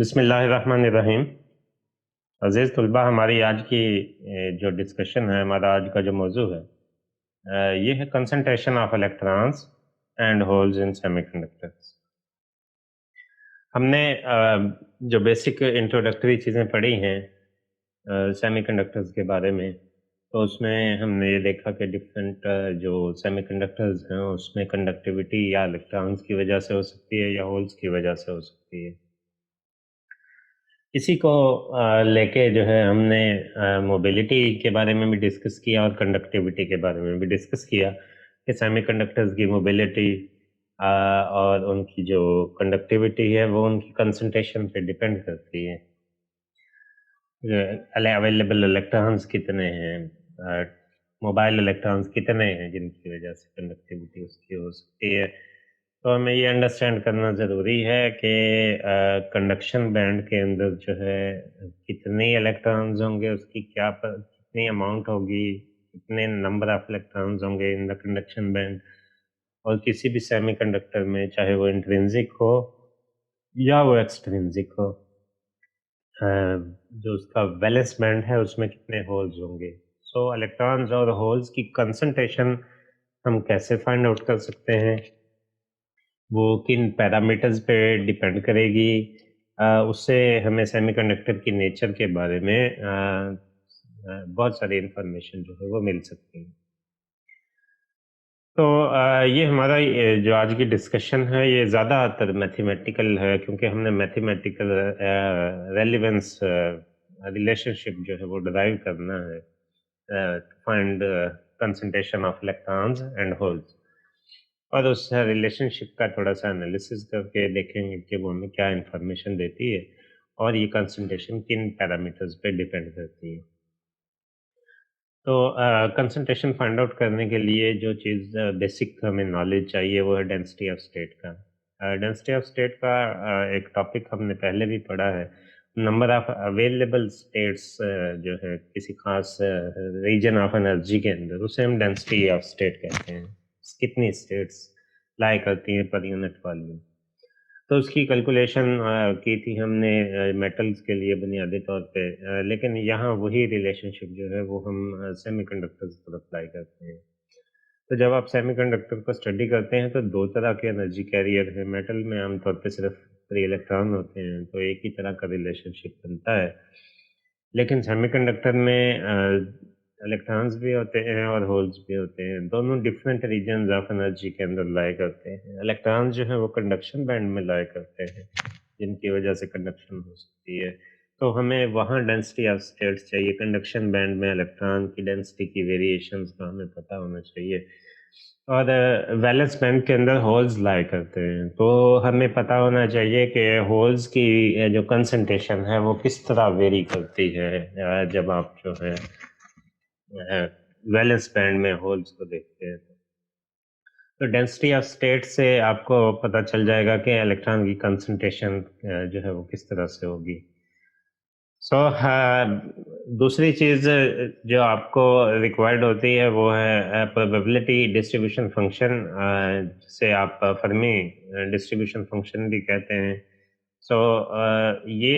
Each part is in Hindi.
बिस्मिल्लाहिर्रहमानिर्रहीम। अज़ीज़ तलबा, हमारी आज की जो डिस्कशन है, हमारा आज का जो मौजू है, ये है concentration of electrons and holes in semiconductors. हमने जो बेसिक इंट्रोडक्टरी चीज़ें पढ़ी हैं सेमीकंडक्टर्स के बारे में, तो उसमें हमने ये देखा कि डिफरेंट जो सेमीकंडक्टर्स हैं, उसमें कंडक्टिविटी या इलेक्ट्रॉन्स की वजह से हो सकती है या होल्स की वजह से हो सकती है। इसी को लेके जो है हमने मोबिलिटी के बारे में भी डिस्कस किया और कंडक्टिविटी के बारे में भी डिस्कस किया कि सेमीकंडक्टर्स की मोबिलिटी और उनकी जो कंडक्टिविटी है वो उनकी कंसंट्रेशन पे डिपेंड करती है। अवेलेबल इलेक्ट्रॉन्स कितने हैं, मोबाइल इलेक्ट्रॉन्स कितने हैं जिनकी वजह से कंडक्टिविटी उसकी हो सकती है। तो हमें ये अंडरस्टैंड करना ज़रूरी है कि कंडक्शन बैंड के अंदर जो है कितने इलेक्ट्रॉन्स होंगे, उसकी कितनी अमाउंट होगी, कितने नंबर ऑफ इलेक्ट्रॉन्स होंगे इन द कंडक्शन बैंड। और किसी भी सेमीकंडक्टर में चाहे वो इंट्रिंसिक हो या वो एक्सट्रिंसिक हो, अ, जो उसका वैलेंस बैंड है उसमें कितने होल्स होंगे। सो इलेक्ट्रॉन्स और होल्स की कंसंट्रेशन हम कैसे फाइंड आउट कर सकते हैं, वो किन पैरामीटर्स पे डिपेंड करेगी। उससे हमें सेमीकंडक्टर की नेचर के बारे में बहुत सारी इंफॉर्मेशन जो है वो मिल सकती है। तो ये हमारा जो आज की डिस्कशन है ये ज़्यादातर मैथमेटिकल है, क्योंकि हमने मैथमेटिकल रेलेवेंस रिलेशनशिप जो है वो डिराइव करना है to find concentration of electrons and holes. और उस रिलेशनशिप का थोड़ा-सा एनालिसिस करके देखेंगे कि वो हमें क्या इन्फॉर्मेशन देती है और ये कंसंट्रेशन किन पैरामीटर्स पे डिपेंड करती है। तो कंसंट्रेशन फाइंड आउट करने के लिए जो चीज़ बेसिक हमें नॉलेज चाहिए वो है डेंसिटी ऑफ स्टेट का। डेंसिटी ऑफ स्टेट का एक टॉपिक हमने पहले भी पढ़ा है। नंबर ऑफ अवेलेबल स्टेट्स जो है किसी खास रीजन ऑफ एनर्जी के अंदर, उसे हम डेंसिटी ऑफ स्टेट कहते हैं। कितनी स्टेट्स लाई करती हैं पर यूनिट वॉल्यूम। तो उसकी कैलकुलेशन की थी हमने मेटल्स के लिए बुनियादी तौर पे, लेकिन यहाँ वही रिलेशनशिप जो है वो हम सेमीकंडक्टर्स पर अप्लाई करते हैं। तो जब आप सेमीकंडक्टर को स्टडी करते हैं तो 2 तरह के एनर्जी कैरियर हैं। मेटल में आमतौर पे सिर्फ फ्री इलेक्ट्रॉन होते हैं, तो एक ही तरह का रिलेशनशिप बनता है। लेकिन सेमीकंडक्टर में इलेक्ट्रॉन्स भी होते हैं और होल्स भी होते हैं। दोनों डिफरेंट रीजन्स ऑफ एनर्जी के अंदर लाई करते हैं। इलेक्ट्रॉन्स जो है वो कंडक्शन बैंड में लाई करते हैं, जिनकी वजह से कंडक्शन हो सकती है। तो हमें वहाँ डेंसिटी ऑफ स्टेट्स चाहिए। कंडक्शन बैंड में इलेक्ट्रॉन की डेंसिटी की वेरिएशंस का हमें पता होना चाहिए। और वैलेंस बैंड के अंदर होल्स लाई करते हैं, तो हमें पता होना चाहिए कि होल्स की जो कंसंट्रेशन है वो किस तरह वेरी करती है जब आप जो है वैलेंस बैंड में होल्स को देखते हैं। तो डेंसिटी ऑफ स्टेट से आपको पता चल जाएगा कि इलेक्ट्रॉन की कंसंट्रेशन जो है वो किस तरह से होगी। सो दूसरी चीज़ जो आपको रिक्वायर्ड होती है वो है प्रोबेबिलिटी डिस्ट्रीब्यूशन फंक्शन, जिसे आप फर्मी डिस्ट्रीब्यूशन फंक्शन भी कहते हैं। सो ये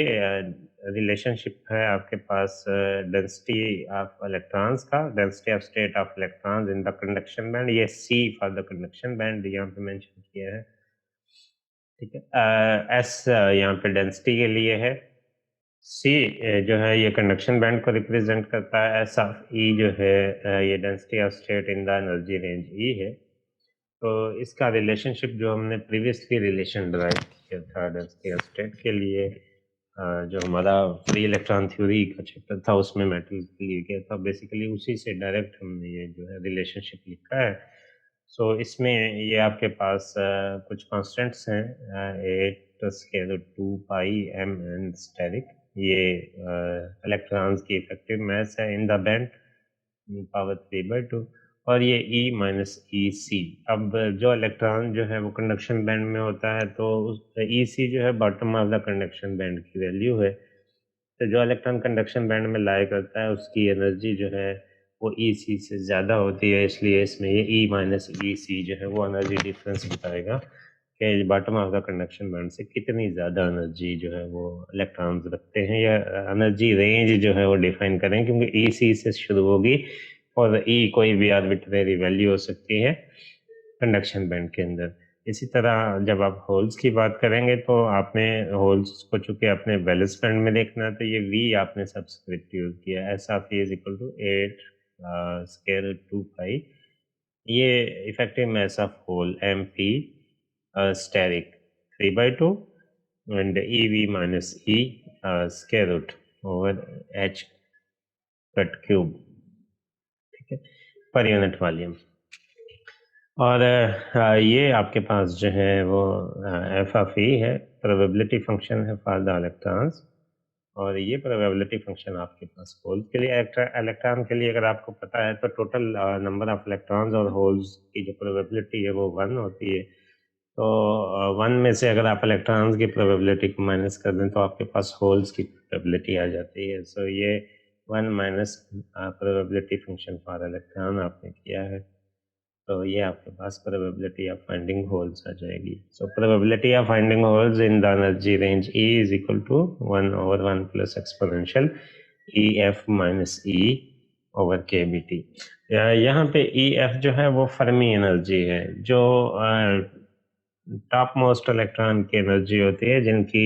रिलेशनशिप है आपके पास डेंसिटी ऑफ इलेक्ट्रॉन्स का, density of state of electrons in the conduction band. ये सी फॉर द कंडक्शन बैंड यहाँ पे मेंशन किया है, ठीक है। एस यहाँ पे डेंसिटी के लिए है। सी जो है ये कंडक्शन बैंड को रिप्रेजेंट करता है। एस ऑफ ई जो है ये density of state in the energy range E है। तो इसका रिलेशनशिप जो हमने प्रीवियसली रिलेशन डिराइव किया था डेंसिटी ऑफ स्टेट के लिए, जो हमारा फ्री इलेक्ट्रॉन थ्योरी का चैप्टर था उसमें मेटल के लिए किया था, बेसिकली उसी से डायरेक्ट हमने ये जो है रिलेशनशिप लिखा है। सो इसमें ये आपके पास कुछ कांस्टेंट्स हैं, 8 square root 2 pi M N steric. ये इलेक्ट्रॉन्स की इफेक्टिव मास है इन द बैंड, पावर 3/2। और ये ई माइनस ई सी। अब जो इलेक्ट्रॉन जो है वो कंडक्शन बैंड में होता है, तो उस ई सी जो है bottom of the conduction band की वैल्यू है। तो जो इलेक्ट्रॉन कंडक्शन बैंड में लाई करता है उसकी एनर्जी जो है वो ई सी से ज़्यादा होती है, इसलिए इसमें ये ई माइनस ई सी जो है वो एनर्जी डिफरेंस बताएगा कि bottom of the conduction band से कितनी ज़्यादा एनर्जी जो है वो इलेक्ट्रॉन्स रखते हैं, या एनर्जी रेंज जो है वो डिफाइन करें, क्योंकि ई से शुरू होगी और ई कोई भी आर्बिट्रेरी वैल्यू हो सकती है कंडक्शन बैंड के अंदर। इसी तरह जब आप होल्स की बात करेंगे तो आपने होल्स को चूंकि आपने वैलेंस बैंड में देखना है, तो ये वी आपने सबस्क्रिप्ट यूज किया, S of E is equal to 8 scale 2 pi, ये effective mass of hole M P steric 3/2 and E V minus E square root over H cut cube, ठीक है, पर यूनिट वॉल्यूम। और ये आपके पास जो है वो एफ ऑफ ई है, प्रोबेबिलिटी फंक्शन है फॉर द इलेक्ट्रॉन्स, और ये प्रोबेबिलिटी फंक्शन आपके पास होल्स के लिए, इलेक्ट्रॉन के लिए अगर आपको पता है तो टोटल नंबर ऑफ इलेक्ट्रॉन्स और होल्स की जो प्रोबेबिलिटी है वो 1 होती है। तो 1 में से अगर आप इलेक्ट्रॉन्स की प्रोबेबिलिटी को माइनस कर दें तो आपके पास होल्स की प्रोबेबिलिटी आ जाती है। सो ये 1 minus probability function for electron आपने किया है, तो ये आपके पास प्रोबेबिलिटी ऑफ फाइंडिंग होल्स आ जाएगी। So probability of finding holes in the energy range E is equal to 1/1 plus exponential EF minus E over KBT। यहाँ पे EF जो है वो फर्मी एनर्जी है, जो टॉप मोस्ट इलेक्ट्रॉन की एनर्जी होती है, जिनकी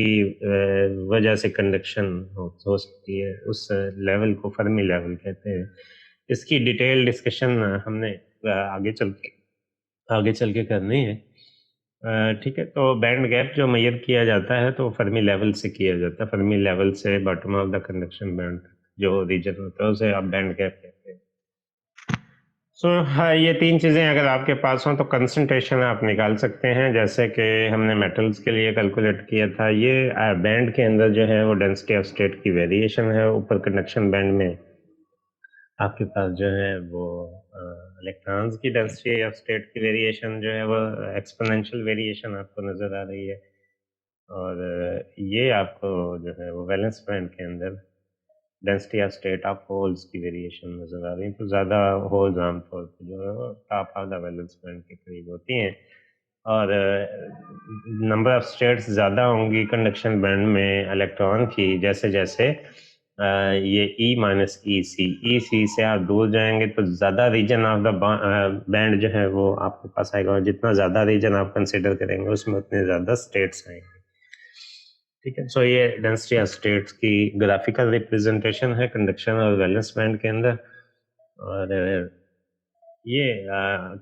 वजह से कंडक्शन हो सकती है, उस लेवल को फर्मी लेवल कहते हैं। इसकी डिटेल डिस्कशन हमने आगे चल के करनी है, ठीक है। तो बैंड गैप जो मेजर किया जाता है तो फर्मी लेवल से किया जाता है, फर्मी लेवल से bottom of the conduction band जो रीजन होता है उसे आप बैंड गैप कहते हैं। सो हाँ, ये 3 चीज़ें अगर आपके पास हों तो कंसंट्रेशन आप निकाल सकते हैं, जैसे कि हमने मेटल्स के लिए कैलकुलेट किया था। ये बैंड के अंदर जो है वो डेंसिटी ऑफ स्टेट की वेरिएशन है, ऊपर कंडक्शन बैंड में आपके पास जो है वो इलेक्ट्रॉन्स की डेंसिटी ऑफ स्टेट की वेरिएशन जो है वो एक्सपोनेंशियल वेरिएशन आपको नज़र आ रही है, और ये आपको जो है वो वैलेंस बैंड के अंदर density of state of holes की वेरिएशन नज़र आ रही है। तो ज़्यादा होल्स आमतौर पर जो है वो top of the valence band के करीब होती हैं, और नंबर ऑफ स्टेट्स ज़्यादा होंगी कंडक्शन बैंड में इलेक्ट्रॉन की, जैसे जैसे ये ई माइनस ई सी से आप दूर जाएंगे तो ज़्यादा रीजन ऑफ द बैंड जो है वो आपके पास आएगा, और जितना ज़्यादा रीजन आप कंसिडर करेंगे उसमें उतने ज़्यादा स्टेट्स आएंगे, ठीक है। सो ये डेंसिटी ऑफ स्टेट्स की ग्राफिकल रिप्रेजेंटेशन है कंडक्शन और वैलेंस बैंड के अंदर, और ये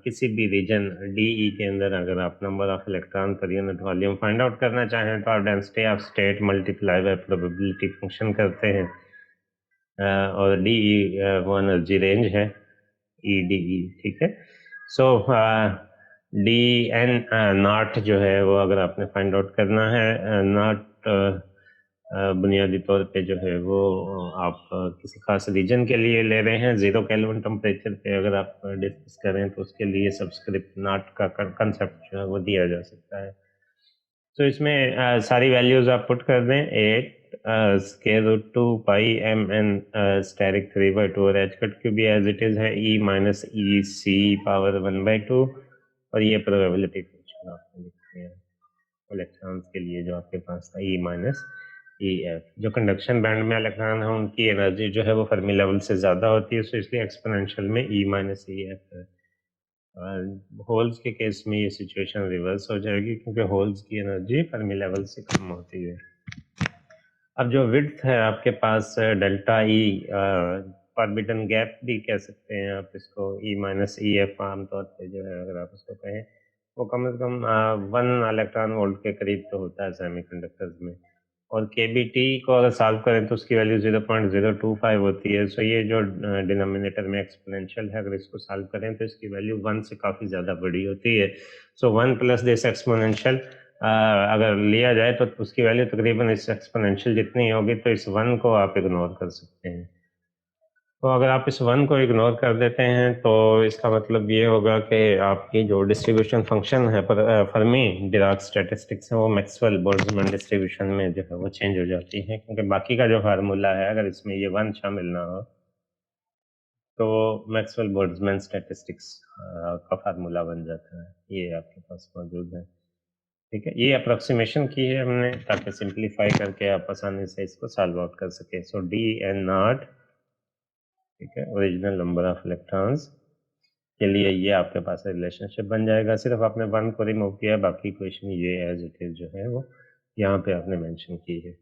किसी भी रीजन DE के अंदर अगर आप number of electron per unit volume find out करना चाहें तो आप density of state multiply by probability function करते हैं, और DE वो एनर्जी रेंज है EDE, ठीक है। सो DN नॉट जो है वो अगर आपने फाइंड आउट करना है, नॉट बुनियादी तौर पे जो है वो आप किसी खास रीजन के लिए ले रहे हैं, 0 केल्विन टेम्परेचर पे अगर आप डिस्कस करें तो उसके लिए सबस्क्रिप्ट नॉट का कंसेप्ट जो है वो दिया जा सकता है। तो इसमें सारी वैल्यूज आप पुट कर दें, 8 square root 2 pi mn asterisk 3/2 और h cut cube as it is है E minus E C power 1/2, और ये प्रोबेबिलिटी फंक्शन आपने लिखते हैं इलेक्ट्रॉन्स के लिए जो आपके पास था E माइनस EF। जो कंडक्शन बैंड में इलेक्ट्रॉन है उनकी एनर्जी जो है वो फर्मी लेवल से ज़्यादा होती है, तो इसलिए एक्सपोनेंशियल में E माइनस EF है। होल्स के केस में ये सिचुएशन रिवर्स हो जाएगी, क्योंकि होल्स की एनर्जी फर्मी लेवल से कम होती है। अब जो विड्थ है आपके पास डेल्टा ई, फॉरबिडन गैप भी कह सकते हैं आप इसको, E माइनस EF आमतौर पे जो है अगर आप उसको कहें, वो कम से कम 1 इलेक्ट्रॉन वोल्ट के करीब तो होता है सेमीकंडक्टर्स में, और KBT को अगर सॉल्व करें तो उसकी वैल्यू 0.025 होती है। सो ये जो डिनोमिनेटर में एक्सपोनेंशियल है, अगर इसको सॉल्व करें तो इसकी वैल्यू 1 से काफ़ी ज़्यादा बड़ी होती है। सो 1 प्लस दिस एक्सपोनेंशियल अगर लिया जाए तो उसकी वैल्यू तकरीबन इस एक्सपोनेंशियल जितनी होगी, तो इस 1 को आप इग्नोर कर सकते हैं। तो अगर आप इस 1 को इग्नोर कर देते हैं तो इसका मतलब ये होगा कि आपकी जो डिस्ट्रीब्यूशन फंक्शन है पर फर्मी डिराक स्टैटिस्टिक्स है वो मैक्सवेल बोल्ट्जमैन डिस्ट्रीब्यूशन में जो है वो चेंज हो जाती है, क्योंकि बाकी का जो फार्मूला है अगर इसमें ये 1 शामिल ना हो तो मैक्सवेल बोल्ट्जमैन स्टैटिस्टिक्स का फार्मूला बन जाता है। ये आपके पास मौजूद है, ठीक है, ये अप्रोक्सीमेशन की है हमने ताकि सिंप्लीफाई करके आप आसानी से इसको सॉल्व आउट कर सके। सो डी एन नॉट, ठीक है, ओरिजिनल नंबर ऑफ इलेक्ट्रॉन्स के लिए ये आपके पास रिलेशनशिप बन जाएगा। सिर्फ आपने वन को रिमूव किया, बाकी इक्वेशन ये एज इट इज जो है वो यहाँ पे आपने मेंशन की है।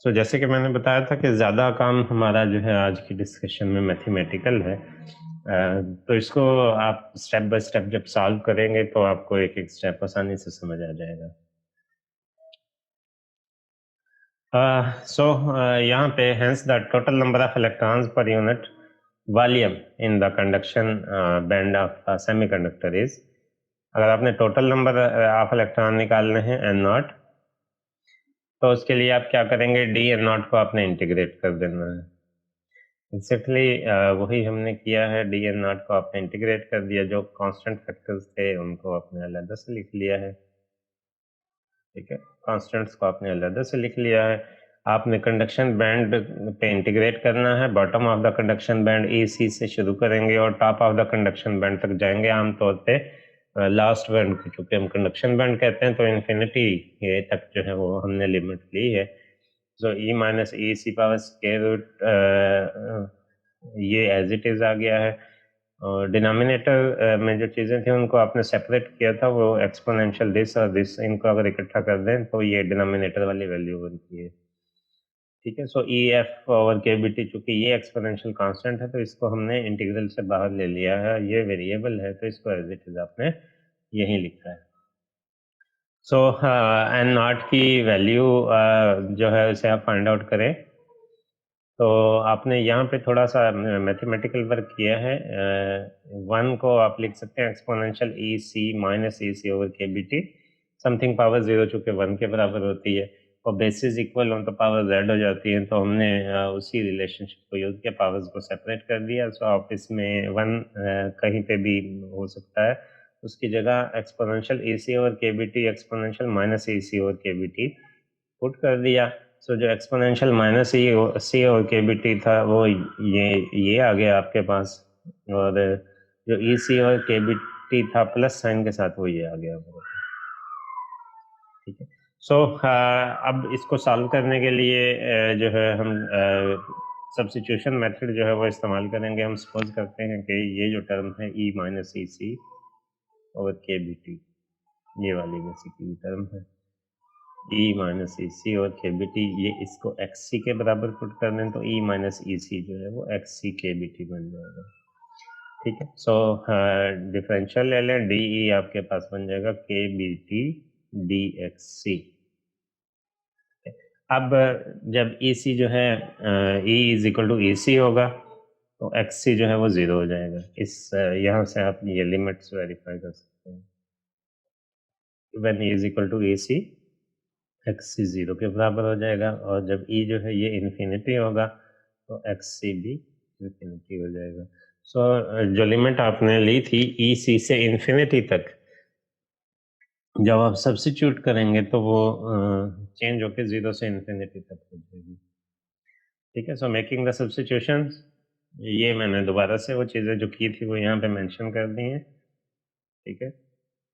सो जैसे कि मैंने बताया था कि ज़्यादा काम हमारा जो है आज की डिस्कशन में मैथमेटिकल है, तो इसको आप स्टेप बाय स्टेप जब सॉल्व करेंगे तो आपको एक एक स्टेप आसानी से समझ आ जाएगा। यहाँ पे hence the total number of electrons per unit volume in the conduction band of a semiconductor is, अगर आपने टोटल नंबर ऑफ इलेक्ट्रॉन निकालने हैं एन नॉट, तो उसके लिए आप क्या करेंगे, डी एन नॉट को आपने इंटीग्रेट कर देना है। एग्जैक्टली वही हमने किया है, डी एन नॉट को आपने इंटीग्रेट कर दिया, जो कांस्टेंट फैक्टर्स थे उनको आपने अलग से लिख लिया है। ठीक है, कांस्टेंट्स को आपने अलग से लिख लिया है। आपने कंडक्शन बैंड पे इंटीग्रेट करना है। Bottom of the conduction band E C से शुरू करेंगे और top of the conduction band तक जाएंगे। आमतौर पे लास्ट बैंड को चूंकि हम कंडक्शन बैंड कहते हैं तो इन्फिनिटी तक जो है वो हमने लिमिट ली है। सो ई minus E C power square root ये एज इट इज आ गया है। और डिनोमिनेटर में जो चीज़ें थी उनको आपने सेपरेट किया था, वो एक्सपोनेंशियल दिस और दिस, इनको अगर इकट्ठा कर दें तो ये डिनोमिनेटर वाली वैल्यू बनती है। ठीक है, सो ई F over K B T, चूंकि ये एक्सपोनेंशियल कांस्टेंट है तो इसको हमने इंटीग्रल से बाहर ले लिया है। ये वेरिएबल है तो इसको एज इट इज आपने यही लिखा है। सो एन नॉट की वैल्यू जो है उसे आप फाइंड आउट करें, तो आपने यहाँ पे थोड़ा सा मैथमेटिकल वर्क किया है। वन को आप लिख सकते हैं exponential E C minus E C over K B T, something power zero चूंकि वन के बराबर होती है और बेसिस इक्वल हो तो पावर जेड हो जाती है, तो हमने उसी रिलेशनशिप को यूज किया, पावर्स को सेपरेट कर दिया। सो आप इसमें वन कहीं पे भी हो सकता है, उसकी जगह एक्सपोनेंशियल ए सी over K B T exponential minus ए सी over K B T put कर दिया। सो जो एक्सपोनेंशियल माइनस सी और के बी टी था वो ये आ गया आपके पास, और जो ई सी और के बी टी था प्लस साइन के साथ वो ये आ गया। ठीक है, सो अब इसको सॉल्व करने के लिए जो है हम सब्स्टिट्यूशन मेथड जो है वो इस्तेमाल करेंगे। हम सपोज करते हैं कि ये जो टर्म है ई माइनस ई सी और के बी टी, ये वाली बेसिकली टर्म है ई माइनस ई सी और के बी टी, ये इसको एक्स सी के बराबर पुट कर दें तो ई माइनस ई सी जो है वो एक्स सी के बी टी बन जाएगा। ठीक है, सो डिफरेंशियल ले लें, डी ई आपके पास बन जाएगा के बी टी डी एक्स सी। अब जब ई सी जो है ई इज इक्वल टू ई सी होगा तो एक्स सी जो है वो ज़ीरो हो जाएगा। इस यहाँ से आप ये लिमिट्स वेरीफाई कर सकते हैं। When E is equal to E C, X C zero के बराबर हो जाएगा, और जब ई जो है ये इन्फिनिटी होगा तो एक्स सी भी इन्फिनिटी हो जाएगा। सो जो लिमिट आपने ली थी ई सी से इन्फिनिटी तक, जब आप सब्स्टिट्यूट करेंगे तो वो चेंज होकर ज़ीरो से इन्फिनिटी तक हो जाएगी। ठीक है, सो मेकिंग द सब्स्टिट्यूशन, ये मैंने दोबारा से वो चीज़ें जो की थी वो यहाँ पे मेंशन कर दी हैं। ठीक है,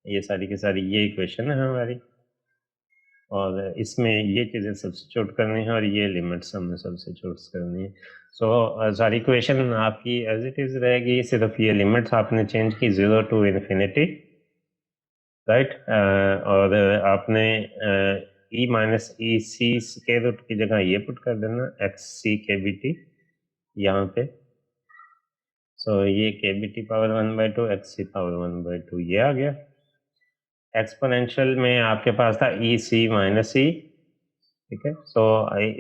ये सारी की सारी ये इक्वेशन है हमारी, और इसमें ये चीज़ें सब्स्टिट्यूट करनी है और ये लिमिट्स हमने सब्स्टिट्यूट करनी है। सो सारी इक्वेशन आपकी एज इट इज़ रहेगी, सिर्फ ये लिमिट्स आपने चेंज की ज़ीरो टू इन्फिनिटी, राइट। और आपने ई माइनस ई सी के रूट की जगह ये पुट कर देना एक्स सी के बी टी यहाँ पे। सो ये K B T power 1/2 x C power 1/2 ये आ गया। एक्सपोनेंशियल में आपके पास था ई सी माइनस ई, ठीक है, सो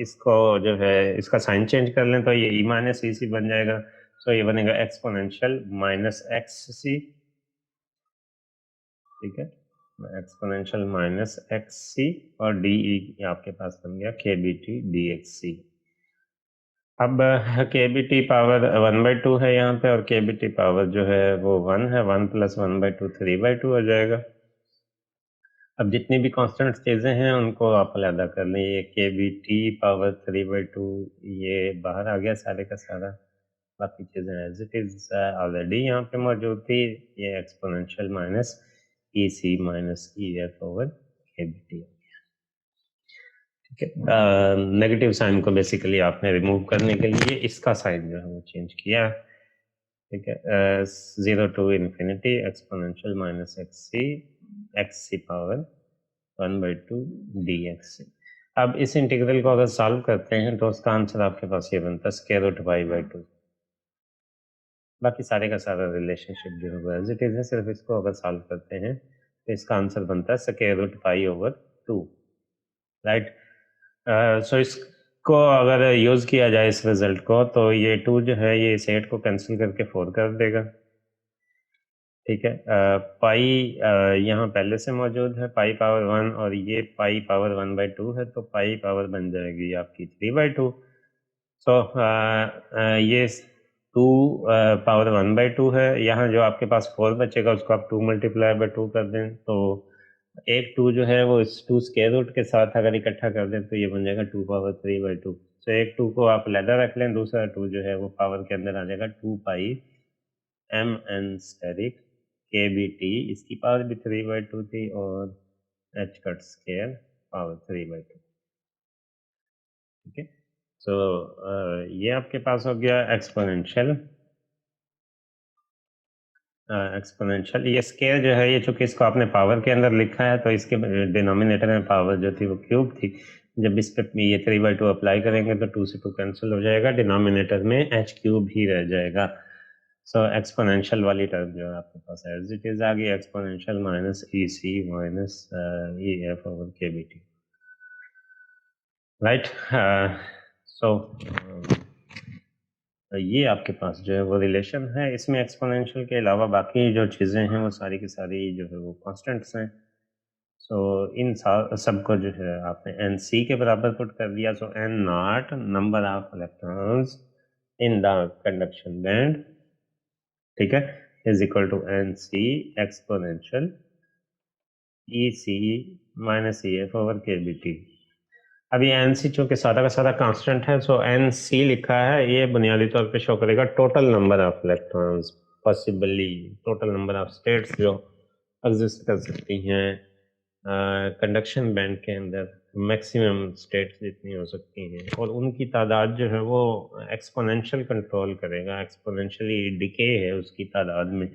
इसको जो है इसका साइन चेंज कर लें तो ये ई माइनस ई सी बन जाएगा। सो ये बनेगा एक्सपोनेंशियल माइनस एक्स सी, ठीक है, एक्सपोनेंशियल माइनस एक्स सी, और डी ई आपके पास बन गया के बी टी डी एक्स सी। अब के बी टी पावर 1/2 है यहाँ पे, और के बी टी पावर जो है वो 1 है, 1 + 1/2 3/2 हो जाएगा। अब जितनी भी कांस्टेंट चीज़ें हैं उनको आप अलग कर लें। ये के बी टी पावर 3/2 ये बाहर आ गया सारे का सारा, बाकी चीज़ें एज इट इज़ ऑलरेडी यहाँ पे मौजूद थी। ये exponential minus E C minus E F over KBT। ठीक है, नेगेटिव साइन को बेसिकली आपने रिमूव करने के लिए इसका साइन जो है वो चेंज किया। ठीक है, 0 to infinity exponential minus X C power 1/2 dx। अब इस इंटीग्रल को अगर सॉल्व करते हैं तो उसका आंसर आपके पास ये बनता है स्क्वायर रूट y/2। बाकी सारे का सारा रिलेशनशिप जो है वो एज इट इज है, सिर्फ इसको अगर सॉल्व करते हैं तो इसका आंसर बनता है स्क्वायर रूट y/2, राइट। सो इसको अगर यूज किया जाए इस रिजल्ट को तो ये 2 जो है ये इस 8 को कैंसिल करके 4 कर देगा। ठीक है, पाई यहाँ पहले से मौजूद है पाई पावर 1 और ये पाई पावर 1/2 है, तो पाई पावर बन जाएगी आपकी 3/2। सो ये 2 पावर 1/2 है। यहाँ जो आपके पास 4 बचेगा उसको आप 2 मल्टीप्लाई बाई 2 कर दें, तो एक 2 जो है वो इस 2 स्क्वायर रूट के साथ अगर इकट्ठा कर दें तो ये बन जाएगा 2 पावर 3/2। तो एक 2 को आप लैदर रख लें, दूसरा 2 जो है वो पावर के अंदर आ जाएगा 2 पाई mn स्टेरिक KBT, इसकी पावर भी 3/2 थी और h कट स्क्वायर पावर 3/2। ठीक है, सो ये आपके पास हो गया एक्सपोनेंशियल। ये स्केयर जो है ये चूंकि इसको आपने पावर के अंदर लिखा है तो इसके डिनोमिनेटर में पावर जो थी वो क्यूब थी। जब इस पे ये 3/2 अप्लाई करेंगे तो 2 से 2 कैंसिल हो जाएगा, डिनोमिनेटर में h क्यूब ही रह जाएगा। सो एक्सपोनेंशियल वाली टर्म जो है आपके पास एज इट इज आ गई, exponential minus EC minus EF over KBT, right. So ये आपके पास जो है वो रिलेशन है। इसमें एक्सपोनेंशियल के अलावा बाकी जो चीज़ें हैं वो सारी की सारी जो है वो कांस्टेंट्स हैं। सो इन सबको जो है आपने NC के बराबर पुट कर दिया। So N0 number of electrons in the conduction band, ठीक है, is equal to NC exponential EC minus EF over KBT। अभी NC चूंकि सारा का सारा कांस्टेंट है, सो NC लिखा है, ये बुनियादी तौर पे शो करेगा total number of electrons, possibly total number of states जो एग्जिस्ट कर सकती हैं कंडक्शन बैंड के अंदर, मैक्सिमम स्टेट्स जितनी हो सकती हैं, और उनकी तादाद जो है वो एक्सपोनेंशियल कंट्रोल करेगा, एक्सपोनेंशियली डिके है उसकी तादाद में,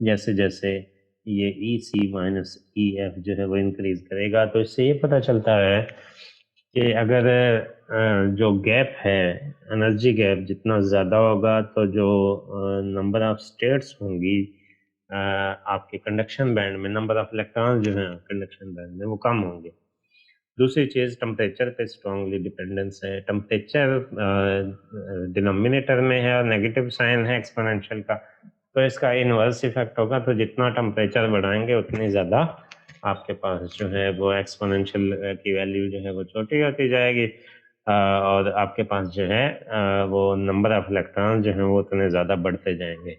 जैसे जैसे ये EC माइनस EF जो है वो इंक्रीज करेगा। तो इससे ये पता चलता है कि अगर जो गैप है, एनर्जी गैप जितना ज़्यादा होगा तो जो नंबर ऑफ स्टेट्स होंगी आपके कंडक्शन बैंड में, नंबर ऑफ इलेक्ट्रॉन जो हैं कंडक्शन बैंड में वो कम होंगे। दूसरी चीज़ टेम्परेचर पे स्ट्रांगली डिपेंडेंस है। टेम्परेचर डिनोमिनेटर में है और नेगेटिव साइन है एक्सपोनेंशियल का, तो इसका इनवर्स इफेक्ट होगा। तो जितना टेम्परेचर बढ़ाएंगे उतनी ज़्यादा आपके पास जो है वो एक्सपोनेंशियल की वैल्यू जो है वो छोटी होती जाएगी और आपके पास जो है वो नंबर ऑफ इलेक्ट्रॉन जो हैं वो उतने ज़्यादा बढ़ते जाएंगे।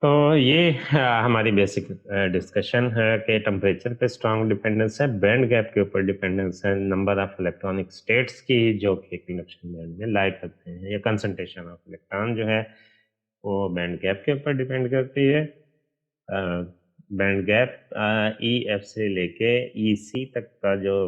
तो ये हमारी बेसिक डिस्कशन है कि टेम्परेचर पे स्ट्रांग डिपेंडेंस है, बैंड गैप के ऊपर डिपेंडेंस है, नंबर ऑफ इलेक्ट्रॉनिक स्टेट्स की जो कि कंडक्शन बैंड में लाई करते हैं, या कंसंट्रेशन ऑफ इलेक्ट्रॉन जो है वो बैंड गैप के ऊपर डिपेंड करती है। बैंड गैप EF से लेके EC तक का जो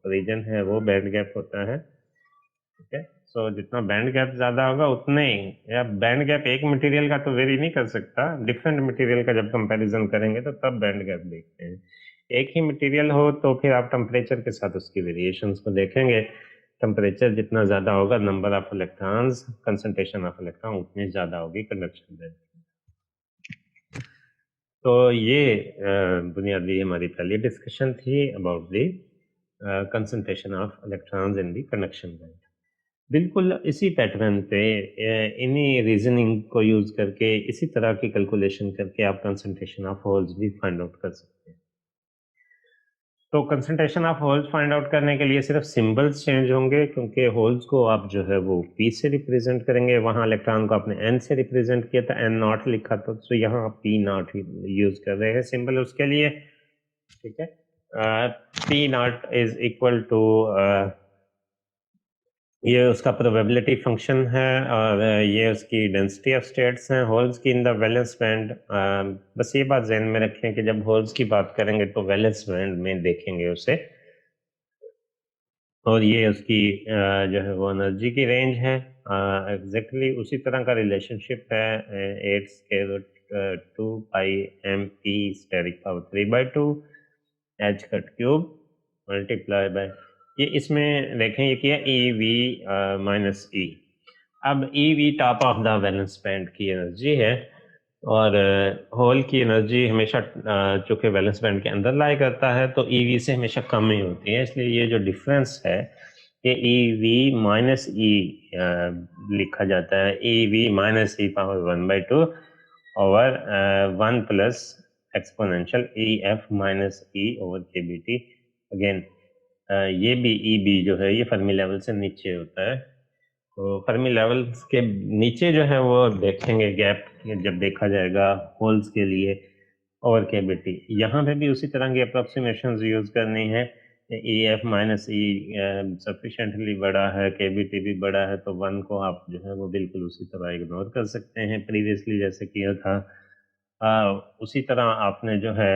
रीजन है वो बैंड गैप होता है। ठीक है, सो जितना बैंड गैप ज़्यादा होगा उतने ही, या बैंड गैप एक मटेरियल का तो वेरी नहीं कर सकता, डिफरेंट मटेरियल का जब कंपैरिजन करेंगे तो तब बैंड गैप देखते हैं। एक ही मटेरियल हो तो फिर आप टेम्परेचर के साथ उसकी वेरिएशंस को देखेंगे। टेम्परेचर जितना ज़्यादा होगा, number of electrons, concentration of electron उतनी ज़्यादा होगी कंडक्शन बैंड। तो ये बुनियादी हमारी पहली डिस्कशन थी about the concentration of electrons in the conduction band. बिल्कुल इसी पैटर्न पे इन्हीं रीजनिंग को यूज करके, इसी तरह की कैलकुलेशन करके आप कंसंट्रेशन ऑफ होल्स भी फाइंड आउट कर सकते हैं। तो concentration of holes find out करने के लिए सिर्फ सिंबल्स चेंज होंगे, क्योंकि होल्स को आप जो है वो P से रिप्रेजेंट करेंगे, वहाँ इलेक्ट्रॉन को आपने N से रिप्रेजेंट किया था, N0 लिखा था, तो यहाँ आप P0 यूज कर रहे हैं सिंबल उसके लिए। ठीक है, P0 इज इक्वल टू ये उसका प्रोबेबिलिटी फंक्शन है और ये उसकी डेंसिटी ऑफ स्टेट्स हैं होल्स की इन द वैलेंस बैंड। बस ये बात ध्यान में रखें कि जब होल्स की बात करेंगे तो वैलेंस बैंड में देखेंगे उसे, और ये उसकी जो है वो एनर्जी की रेंज है। एग्जैक्टली उसी तरह का रिलेशनशिप है 8 square root 2 pi M P asterisk power 3/2 h cut cube multiply by, ये इसमें देखें ये किया ई वी माइनस ई। अब E V top of the valence band की एनर्जी है, और होल की एनर्जी हमेशा चूंकि वैलेंस बैंड के अंदर लाई करता है तो ई वी से हमेशा कम ही होती है, इसलिए ये जो डिफरेंस है ये ई वी माइनस ई लिखा जाता है, E V minus E power 1/2 over 1 plus exponential E F minus E over K B T. Again ये भी ई बी जो है ये फर्मी लेवल से नीचे होता है, तो फर्मी लेवल्स के नीचे जो है वो देखेंगे गैप जब देखा जाएगा होल्स के लिए और केबिटी। यहाँ पे भी उसी तरह की अप्रोक्सीमेशन यूज करनी है। ई एफ माइनस ई सफिशेंटली बड़ा है, केबीटी भी बड़ा है, तो वन को आप जो है वो बिल्कुल उसी तरह इग्नोर कर सकते हैं प्रीवियसली जैसे किया था। उसी तरह आपने जो है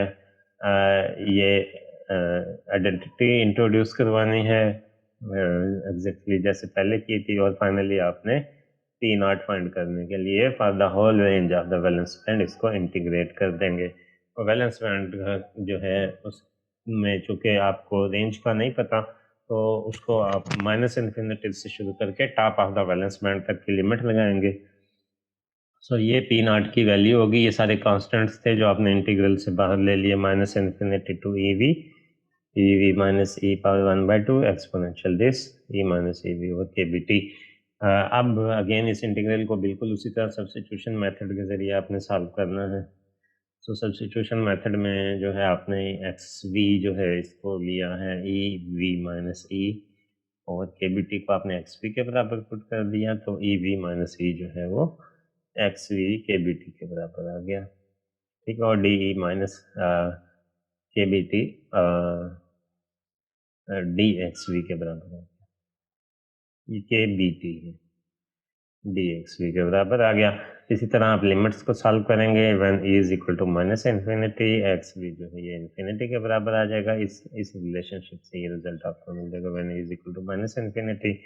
ये आइडेंटिटी इंट्रोड्यूस करवानी है एग्जैक्टली जैसे पहले की थी, और फाइनली आपने पी नॉट फाइंड करने के लिए for the hole range of the valence band इसको इंटीग्रेट कर देंगे। और वैलेंस बैंड जो है उसमें चूंकि आपको रेंज का नहीं पता, तो उसको आप माइनस इन्फिनिटी से शुरू करके top of the valence band तक की लिमिट लगाएंगे। सो ये पी नॉट की वैल्यू होगी, ये सारे कांस्टेंट्स थे जो आपने इंटीग्रल से बाहर ले लिए, minus infinity to E V minus E power 1/2 exponential this E minus E V over K B T. अब अगेन इस इंटीग्रल को बिल्कुल उसी तरह सब्स्टिट्यूशन मेथड के जरिए आपने सॉल्व करना है। सो सब्स्टिट्यूशन मेथड में जो है आपने एक्स वी जो है इसको लिया है ई वी माइनस ई, और के बी टी को आपने एक्स वी के बराबर पुट कर दिया, तो ई वी माइनस ई जो है वो X V K B T के बराबर आ गया। ठीक है, और D E minus K B T D X V के बराबर आ गया, ये के बी टी है डी एक्स वी के बराबर आ गया। इसी तरह आप लिमिट्स को सॉल्व करेंगे, when E is equal to minus infinity X V जो है ये इन्फिनिटी के बराबर आ जाएगा। इस रिलेशनशिप से ये रिजल्ट आपको मिल जाएगा, when E is equal to minus infinity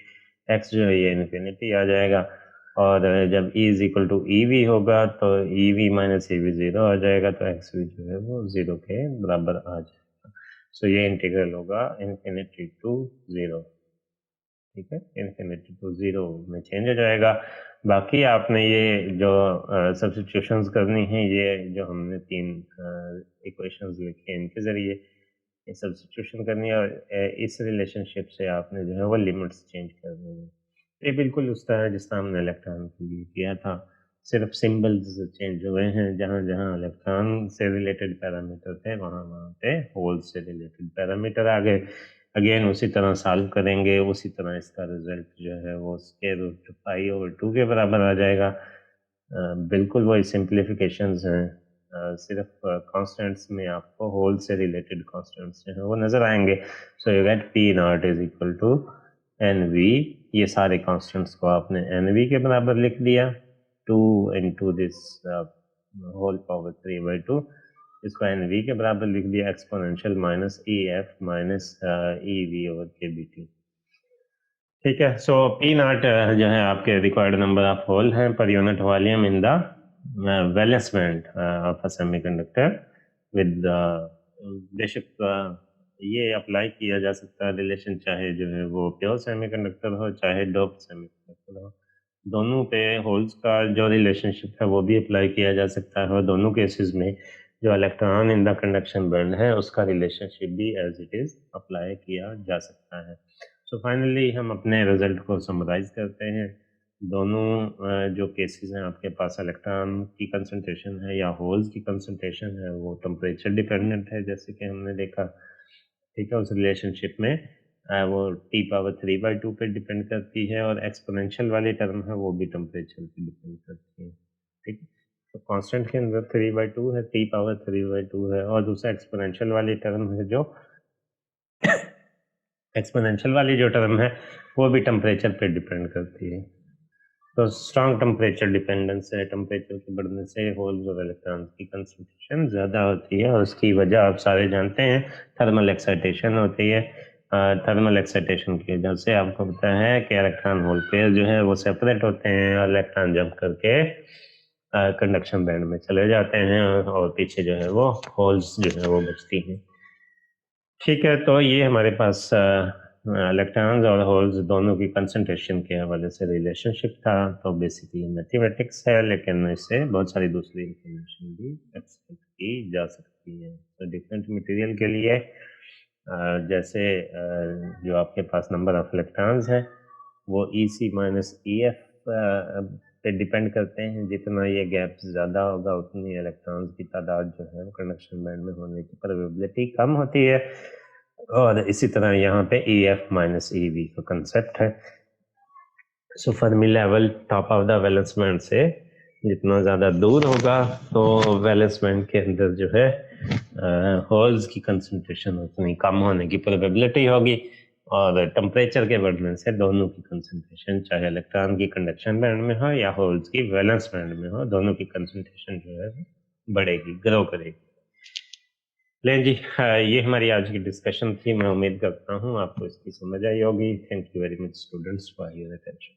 X जो है ये इन्फिनिटी आ जाएगा, और जब E is equal to E V होगा तो E V minus E V zero आ जाएगा, तो एक्स वी जो है वो जीरो के बराबर आ जाएगा। सो ये इंटीग्रल होगा इन्फिनिटी टू जीरो। ठीक है, इन्फिनिटी टू जीरो में चेंज हो जाएगा। बाकी आपने ये जो सब्स्टिट्यूशंस करनी है, ये जो हमने तीन इक्वेशंस लिखे हैं इनके जरिए ये सब्स्टिट्यूशन करनी है, और इस रिलेशनशिप से आपने जो है वो लिमिट्स चेंज कर देनी है। ये बिल्कुल उस तरह जिस तरह हमने इलेक्ट्रॉन के लिए किया था, सिर्फ सिंबल्स चेंज हुए हैं, जहाँ जहाँ इलेक्ट्रॉन से रिलेटेड पैरामीटर थे वहाँ वहाँ पे होल से रिलेटेड पैरामीटर आ गए। अगेन उसी तरह सॉल्व करेंगे, उसी तरह इसका रिजल्ट जो है वो स्क्वायर रूट पाई ओवर 2 के बराबर आ जाएगा। बिल्कुल वही सिंप्लीफिकेशंस हैं, सिर्फ कांस्टेंट्स में आपको होल से रिलेटेड कांस्टेंट्स जो है वो नजर आएंगे। So you get P naught is equal to N V, ये सारे कांस्टेंट्स को आपने एन वी के बराबर लिख दिया, 2 इंटू दिस होल पावर 3/2, इसको एन वी के बराबर लिख दिया, exponential minus E F minus E V over K B T. ठीक है, सो पी नॉट जो है आपके रिक्वायर्ड नंबर ऑफ होल हैं per unit volume in the valence band of a semiconductor with बेशक ये अप्लाई किया जा सकता है रिलेशन, चाहे जो है वो प्योर सेमीकंडक्टर हो चाहे डोप सेमीकंडक्टर हो, दोनों पे होल्स का जो रिलेशनशिप है वो भी अप्लाई किया जा सकता है, और दोनों केसेस में जो electron in the conduction band है उसका रिलेशनशिप भी एज इट इज अप्लाई किया जा सकता है। सो फाइनली हम अपने रिजल्ट को समराइज करते हैं। दोनों जो केसेस हैं आपके पास इलेक्ट्रॉन की कंसंट्रेशन है या होल्स की कंसंट्रेशन है वो टेम्परेचर डिपेंडेंट है, जैसे कि हमने देखा। ठीक है, उस रिलेशनशिप में वो टी पावर 3/2 पे डिपेंड करती है, और एक्सपोनेंशियल वाली टर्म है वो भी टेम्परेचर पे डिपेंड करती है। ठीक है, तो कांस्टेंट के अंदर 3/2 है, टी पावर 3/2 है, और दूसरा एक्सपोनेंशियल वाली टर्म है जो एक्सपोनेंशियल वाली जो टर्म है वो भी टेम्परेचर पे डिपेंड करती है। तो स्ट्रॉन्ग टेम्परेचर डिपेंडेंस है, टेम्परेचर के बढ़ने से होल्स और इलेक्ट्रॉन्स की कंसंट्रेशन ज़्यादा होती है और उसकी वजह आप सारे जानते हैं, थर्मल एक्साइटेशन होती है। थर्मल एक्साइटेशन की वजह से आपको पता है कि इलेक्ट्रॉन होल पेयर जो है वो सेपरेट होते हैं और इलेक्ट्रॉन जंप करके कंडक्शन बैंड में चले जाते हैं और पीछे जो है वो होल्स जो है वो बचती हैं। ठीक है, तो ये हमारे पास इलेक्ट्रॉन्स और होल्स दोनों की कंसंट्रेशन के हवाले से रिलेशनशिप था। तो बेसिकली मैथमेटिक्स है, लेकिन इससे बहुत सारी दूसरी इंफॉर्मेशन भी एक्सपेक्ट की जा सकती है। तो डिफरेंट मटेरियल के लिए जैसे जो आपके पास नंबर ऑफ इलेक्ट्रॉन्स है वो EC माइनस EF पे डिपेंड करते हैं। जितना ये गैप ज़्यादा होगा उतनी इलेक्ट्रॉन्स की तादाद जो है वो कंडक्शन बैंड में होने की प्रोबेबिलिटी कम होती है। और इसी तरह यहाँ पे EF माइनस EV का कंसेप्ट है। So Fermi level top of the valence band से जितना ज़्यादा दूर होगा तो वैलेंस बैंड के अंदर जो है होल्स की कंसंट्रेशन उतनी कम होने की प्रोबेबिलिटी होगी। और टेम्परेचर के बढ़ने से दोनों की कंसंट्रेशन, चाहे इलेक्ट्रॉन की कंडक्शन बैंड में हो या होल्स की वैलेंस बैंड में हो, दोनों की कंसंट्रेशन जो है बढ़ेगी, ग्रो करेगी। लें जी, ये हमारी आज की डिस्कशन थी। मैं उम्मीद करता हूँ आपको इसकी समझ आई होगी। Thank you very much students for your attention.